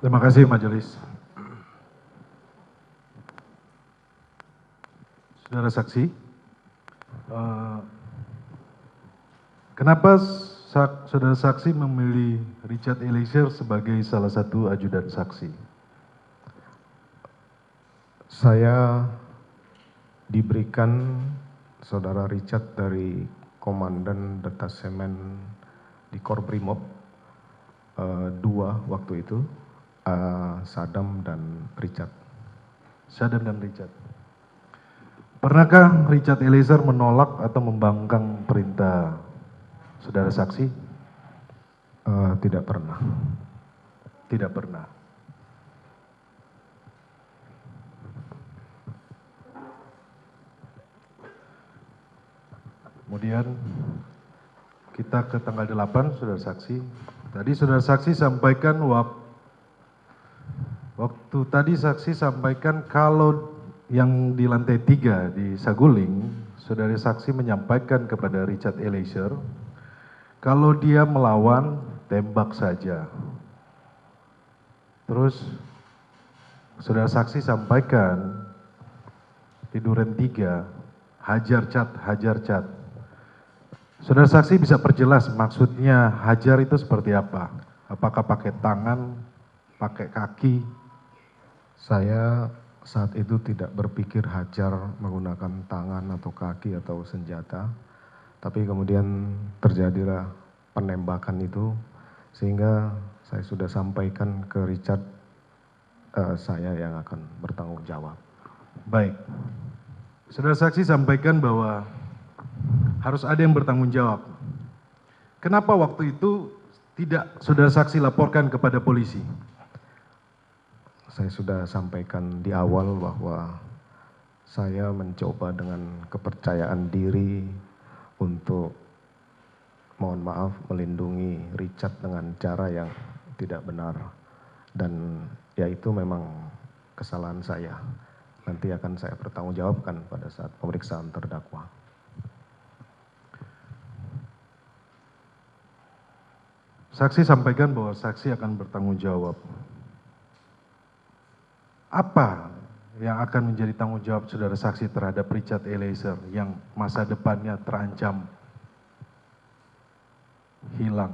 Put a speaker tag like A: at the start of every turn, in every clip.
A: Terima kasih majelis. Saudara saksi, kenapa saudara saksi memilih Richard Eliezer sebagai salah satu ajudan saksi?
B: Saya diberikan saudara Richard dari Komandan Detasemen di Korbrimob 2 waktu itu, Sadam dan Richard.
A: Sadam dan Richard. Pernahkah Richard Eliezer menolak atau membangkang perintah saudara saksi?
B: Tidak pernah.
A: Tidak pernah. Kemudian kita ke tanggal 8, saudara saksi. Tadi saudara saksi sampaikan waktu tadi saksi sampaikan kalau yang di lantai 3 di Saguling, saudara saksi menyampaikan kepada Richard Eliezer, kalau dia melawan, tembak saja. Terus saudara saksi sampaikan di Duren 3, hajar cat. Saudara saksi bisa perjelas maksudnya hajar itu seperti apa? Apakah pakai tangan, pakai kaki?
B: Saya saat itu tidak berpikir hajar menggunakan tangan atau kaki atau senjata, tapi kemudian terjadilah penembakan itu, sehingga saya sudah sampaikan ke Richard, saya yang akan bertanggung jawab.
A: Baik. Saudara saksi sampaikan bahwa harus ada yang bertanggung jawab. Kenapa waktu itu tidak saudara saksi laporkan kepada polisi?
B: Saya sudah sampaikan di awal bahwa saya mencoba dengan kepercayaan diri untuk, mohon maaf, melindungi Richard dengan cara yang tidak benar. Dan ya itu memang kesalahan saya. Nanti akan saya pertanggungjawabkan pada saat pemeriksaan terdakwa.
A: Saksi sampaikan bahwa saksi akan bertanggung jawab. Apa yang akan menjadi tanggung jawab saudara saksi terhadap Richard Eliezer yang masa depannya terancam hilang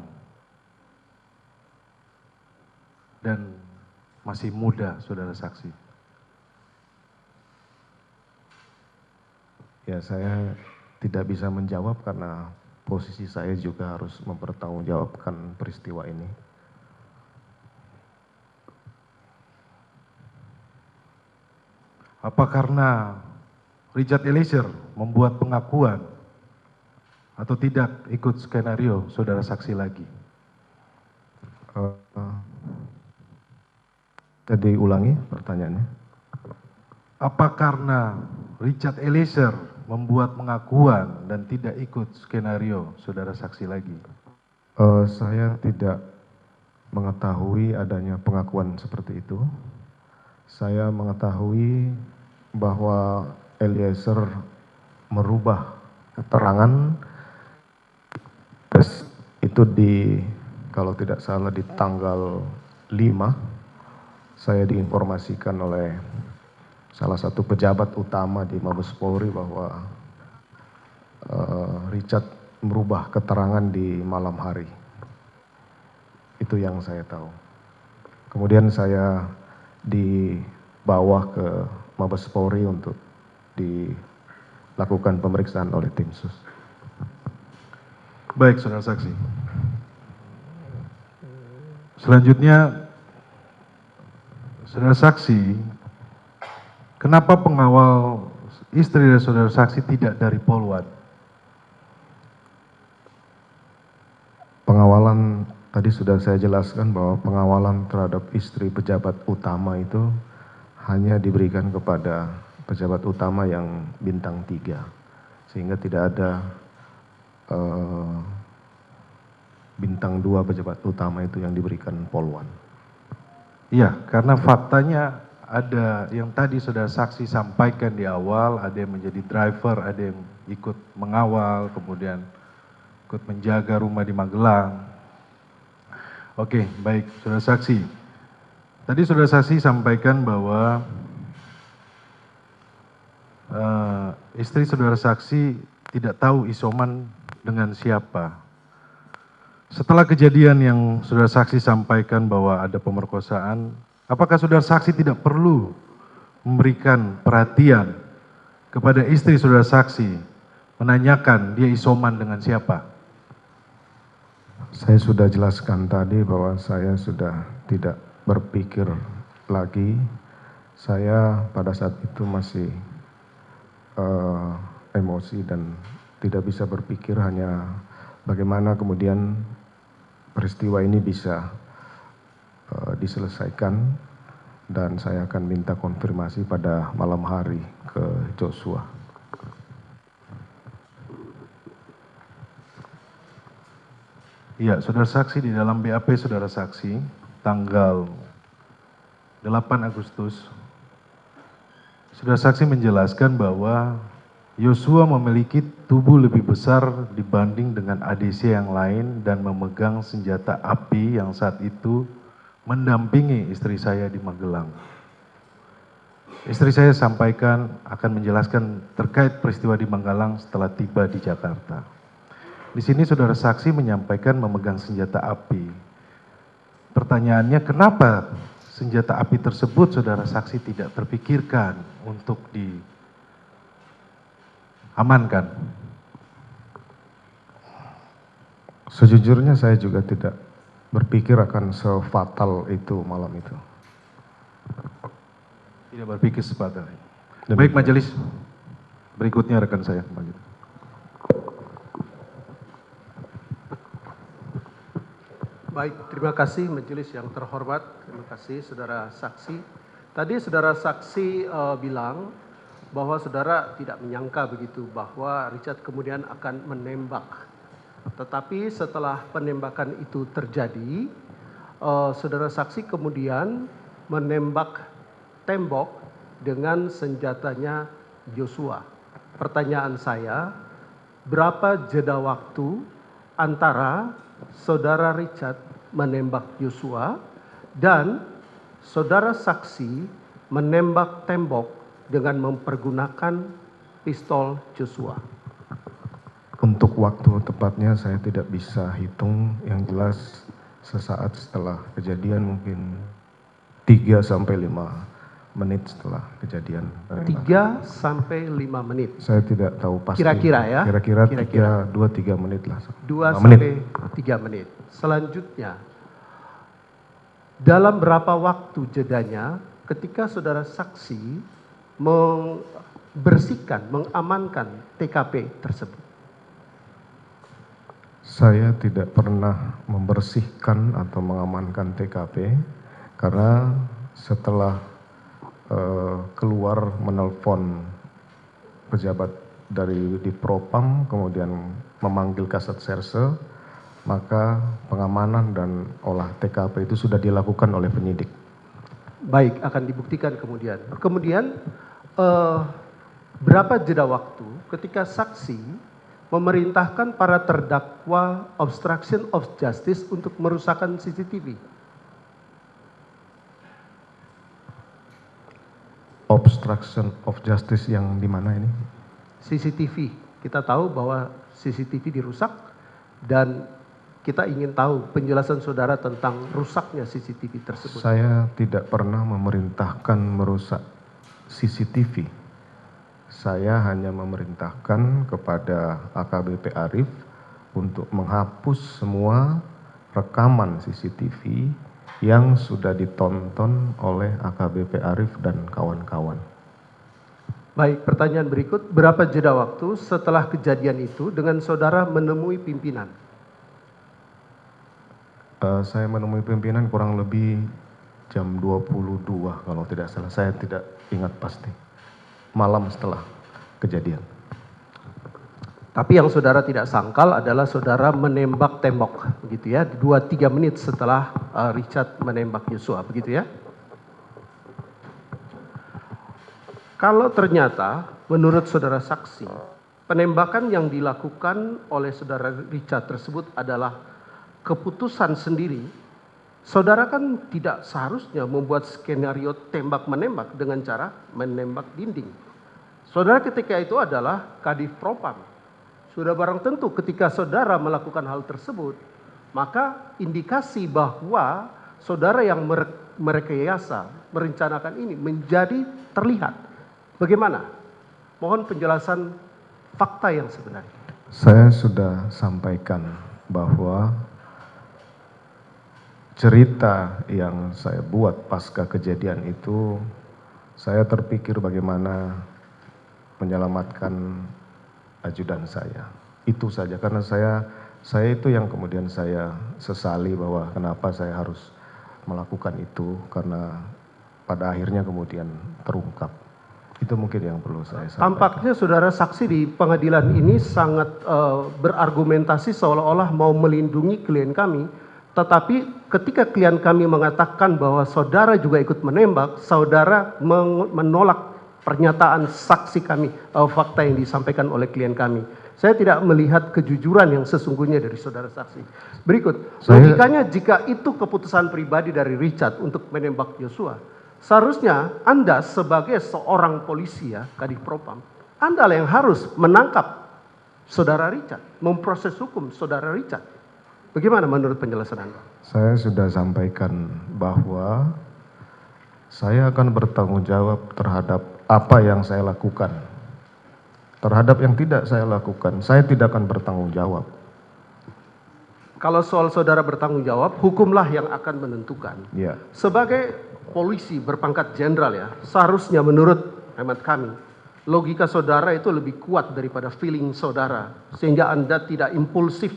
A: dan masih muda, saudara saksi?
B: Ya, saya tidak bisa menjawab karena posisi saya juga harus mempertanggungjawabkan peristiwa ini.
A: Apa karena Richard Eliezer membuat pengakuan atau tidak ikut skenario saudara saksi lagi?
B: Jadi ulangi pertanyaannya.
A: Apa karena Richard Eliezer membuat pengakuan dan tidak ikut skenario saudara saksi lagi?
B: Saya tidak mengetahui adanya pengakuan seperti itu. Saya mengetahui bahwa Eliezer merubah keterangan itu kalau tidak salah di tanggal 5, saya diinformasikan oleh salah satu pejabat utama di Mabes Polri bahwa Richard merubah keterangan di malam hari. Itu yang saya tahu. Kemudian saya dibawa ke Mabes Polri untuk dilakukan pemeriksaan oleh tim sus.
A: Baik, saudara saksi. Selanjutnya, saudara saksi, kenapa pengawal istri dari saudara saksi tidak dari Polwan?
B: Pengawalan tadi sudah saya jelaskan bahwa pengawalan terhadap istri pejabat utama itu hanya diberikan kepada pejabat utama yang bintang 3, sehingga tidak ada bintang 2 pejabat utama itu yang diberikan Polwan.
A: Iya, karena faktanya ada yang tadi saudara saksi sampaikan di awal, ada yang menjadi driver, ada yang ikut mengawal, kemudian ikut menjaga rumah di Magelang. Oke, baik, saudara saksi. Tadi saudara saksi sampaikan bahwa istri saudara saksi tidak tahu isoman dengan siapa. Setelah kejadian yang saudara saksi sampaikan bahwa ada pemerkosaan, apakah saudara saksi tidak perlu memberikan perhatian kepada istri saudara saksi, menanyakan dia isoman dengan siapa?
B: Saya sudah jelaskan tadi bahwa saya sudah tidak berpikir lagi. Saya pada saat itu masih emosi dan tidak bisa berpikir, hanya bagaimana kemudian peristiwa ini bisa diselesaikan, dan saya akan minta konfirmasi pada malam hari ke Joshua.
A: Iya, saudara saksi, di dalam BAP saudara saksi tanggal 8 Agustus, saudara saksi menjelaskan bahwa Yosua memiliki tubuh lebih besar dibanding dengan ADC yang lain dan memegang senjata api yang saat itu mendampingi istri saya di Magelang. Istri saya sampaikan akan menjelaskan terkait peristiwa di Magelang setelah tiba di Jakarta. Di sini saudara saksi menyampaikan memegang senjata api. Pertanyaannya, kenapa senjata api tersebut saudara saksi tidak terpikirkan untuk diamankan?
B: Sejujurnya saya juga tidak berpikir akan sefatal itu malam itu.
A: Tidak berpikir sefatal. Baik majelis, berikutnya rekan saya.
C: Baik, terima kasih majelis yang terhormat. Terima kasih saudara saksi. Tadi saudara saksi bilang bahwa saudara tidak menyangka begitu bahwa Richard kemudian akan menembak. Tetapi setelah penembakan itu terjadi, saudara saksi kemudian menembak tembok dengan senjatanya Joshua. Pertanyaan saya, berapa jeda waktu antara saudara Richard menembak Joshua dan saudara saksi menembak tembok dengan mempergunakan pistol Joshua?
B: Untuk waktu tepatnya saya tidak bisa hitung, yang jelas sesaat setelah kejadian, mungkin 3 sampai 5 menit setelah kejadian.
C: 3 sampai 5 menit.
B: Saya tidak tahu pasti.
C: Kira-kira ya?
B: Kira-kira 2-3 menit lah.
C: 2 sampai 3 menit. Selanjutnya, dalam berapa waktu jedanya ketika saudara saksi membersihkan, mengamankan TKP tersebut?
B: Saya tidak pernah membersihkan atau mengamankan TKP karena setelah keluar menelpon pejabat dari di Propam, kemudian memanggil Kasat Serse, maka pengamanan dan olah TKP itu sudah dilakukan oleh penyidik.
C: Baik, akan dibuktikan kemudian. Kemudian berapa jeda waktu ketika saksi memerintahkan para terdakwa obstruction of justice untuk merusakkan CCTV?
B: Obstruction of justice yang di mana ini?
C: CCTV. Kita tahu bahwa CCTV dirusak dan kita ingin tahu penjelasan saudara tentang rusaknya CCTV tersebut.
B: Saya tidak pernah memerintahkan merusak CCTV. Saya hanya memerintahkan kepada AKBP Arief untuk menghapus semua rekaman CCTV yang sudah ditonton oleh AKBP Arief dan kawan-kawan.
C: Baik, pertanyaan berikut, berapa jeda waktu setelah kejadian itu dengan saudara menemui pimpinan?
B: Saya menemui pimpinan kurang lebih jam 22 kalau tidak salah, saya tidak ingat pasti. Malam setelah kejadian.
C: Tapi yang saudara tidak sangkal adalah saudara menembak tembok, begitu ya, 2-3 menit setelah Richard menembak Joshua, begitu ya? Kalau ternyata menurut saudara saksi, penembakan yang dilakukan oleh saudara Richard tersebut adalah keputusan sendiri Saudara kan tidak seharusnya membuat skenario tembak-menembak dengan cara menembak dinding. Saudara ketika itu adalah Kadif Propam. Sudah barang tentu ketika saudara melakukan hal tersebut, maka indikasi bahwa saudara yang merekayasa, merencanakan ini menjadi terlihat. Bagaimana? Mohon penjelasan fakta yang sebenarnya.
B: Saya sudah sampaikan bahwa cerita yang saya buat pasca kejadian itu, saya terpikir bagaimana menyelamatkan ajudan saya. Itu saja, karena saya itu yang kemudian saya sesali bahwa kenapa saya harus melakukan itu, karena pada akhirnya kemudian terungkap. Itu mungkin yang perlu saya sampaikan.
C: Tampaknya saudara saksi di pengadilan ini sangat berargumentasi seolah-olah mau melindungi klien kami, tetapi ketika klien kami mengatakan bahwa saudara juga ikut menembak, saudara menolak pernyataan saksi kami, fakta yang disampaikan oleh klien kami. Saya tidak melihat kejujuran yang sesungguhnya dari saudara saksi. Berikut, logikanya jika itu keputusan pribadi dari Richard untuk menembak Yosua, seharusnya Anda sebagai seorang polisi ya, Kadif Propam, Anda yang harus menangkap saudara Richard, memproses hukum saudara Richard. Bagaimana menurut penjelasan Anda?
B: Saya sudah sampaikan bahwa saya akan bertanggung jawab terhadap apa yang saya lakukan. Terhadap yang tidak saya lakukan, saya tidak akan bertanggung jawab.
C: Kalau soal saudara bertanggung jawab, hukumlah yang akan menentukan.
B: Ya.
C: Sebagai polisi berpangkat jenderal ya, seharusnya menurut hemat kami, logika saudara itu lebih kuat daripada feeling saudara, sehingga Anda tidak impulsif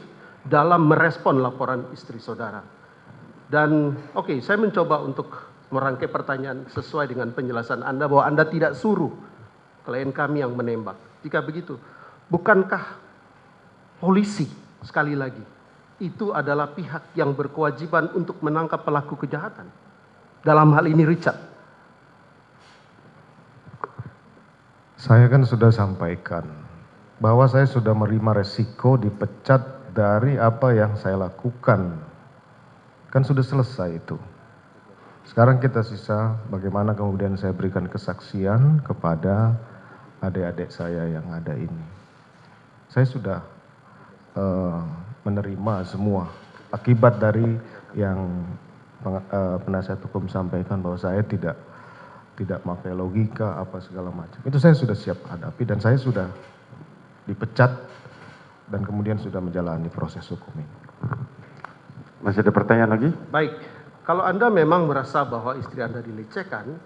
C: dalam merespon laporan istri saudara. Dan oke, saya mencoba untuk merangkai pertanyaan sesuai dengan penjelasan Anda bahwa Anda tidak suruh klien kami yang menembak. Jika begitu, bukankah polisi sekali lagi itu adalah pihak yang berkewajiban untuk menangkap pelaku kejahatan? Dalam hal ini Richard.
B: Saya kan sudah sampaikan bahwa saya sudah menerima resiko dipecat dari apa yang saya lakukan. Kan sudah selesai itu. Sekarang kita sisa bagaimana kemudian saya berikan kesaksian kepada adik-adik saya yang ada ini. Saya sudah menerima semua akibat dari yang penasihat hukum sampaikan bahwa saya tidak pakai logika apa segala macam. Itu saya sudah siap hadapi dan saya sudah dipecat dan kemudian sudah menjalani proses hukum ini.
D: Masih ada pertanyaan lagi?
C: Baik, kalau Anda memang merasa bahwa istri Anda dilecehkan,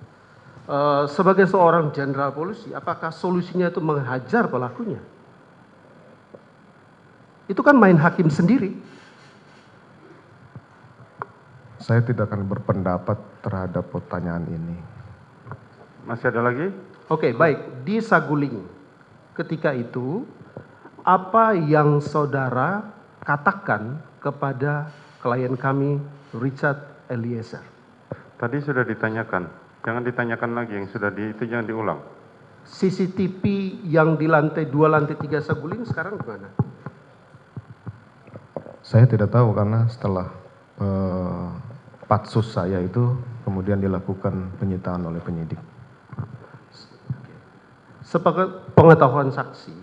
C: sebagai seorang jenderal polisi, apakah solusinya itu menghajar pelakunya? Itu kan main hakim sendiri.
B: Saya tidak akan berpendapat terhadap pertanyaan ini.
D: Masih ada lagi?
C: Oke, baik. Di Saguling, ketika itu, apa yang saudara katakan kepada klien kami, Richard Eliezer?
D: Tadi sudah ditanyakan. Jangan ditanyakan lagi, yang sudah itu jangan diulang.
C: CCTV yang di lantai 2, lantai 3 Saguling sekarang gimana?
B: Saya tidak tahu karena setelah patsus saya itu kemudian dilakukan penyitaan oleh penyidik.
C: Sebagai pengetahuan saksi,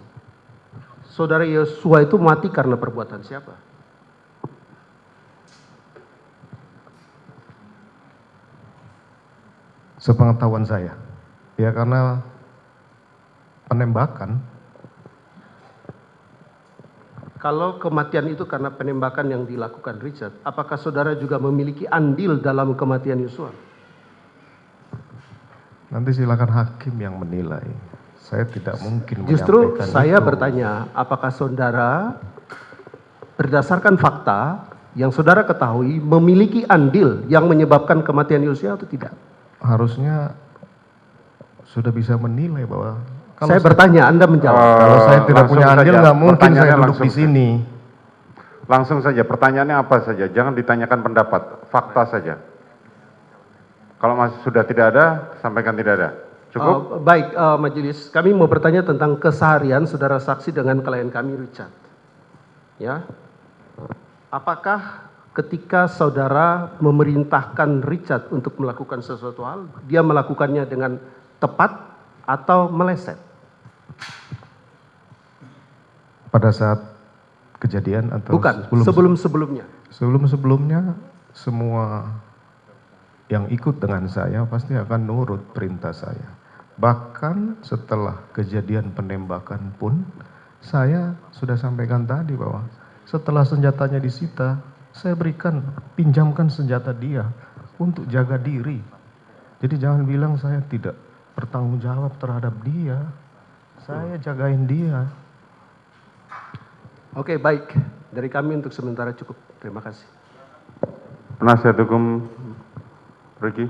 C: saudara Yosua itu mati karena perbuatan siapa?
B: Sepengetahuan saya, ya karena penembakan.
C: Kalau kematian itu karena penembakan yang dilakukan Richard, apakah saudara juga memiliki andil dalam kematian Yosua?
B: Nanti silakan hakim yang menilai. Saya tidak mungkin
C: Justru
B: menyampaikan
C: saya
B: itu.
C: bertanya, apakah saudara berdasarkan fakta yang saudara ketahui memiliki andil yang menyebabkan kematian Yosua atau tidak?
B: Harusnya sudah bisa menilai bahwa
C: Saya bertanya, Anda menjawab.
B: kalau saya tidak
D: langsung
B: punya andil
D: saja.
B: nggak mungkin saya
D: Pertanyaannya
B: duduk
D: langsung
B: di sini.
D: Langsung saja, pertanyaannya apa saja. Jangan ditanyakan pendapat, fakta saja. Kalau masih sudah tidak ada, sampaikan tidak ada. Cukup?
C: Baik, majelis, kami mau bertanya tentang keseharian saudara saksi dengan klien kami Richard. Ya, apakah ketika saudara memerintahkan Richard untuk melakukan sesuatu hal, dia melakukannya dengan tepat atau meleset?
B: Pada saat kejadian atau
C: Bukan, sebelum-sebelumnya.
B: Sebelum-sebelumnya semua yang ikut dengan saya pasti akan nurut perintah saya. Bahkan setelah kejadian penembakan pun saya sudah sampaikan tadi bahwa setelah senjatanya disita, saya pinjamkan senjata dia untuk jaga diri. Jadi jangan bilang saya tidak bertanggung jawab terhadap dia. Saya jagain dia.
C: Oke, baik. Dari kami untuk sementara cukup. Terima kasih.
D: Penasihat hukum Ricky.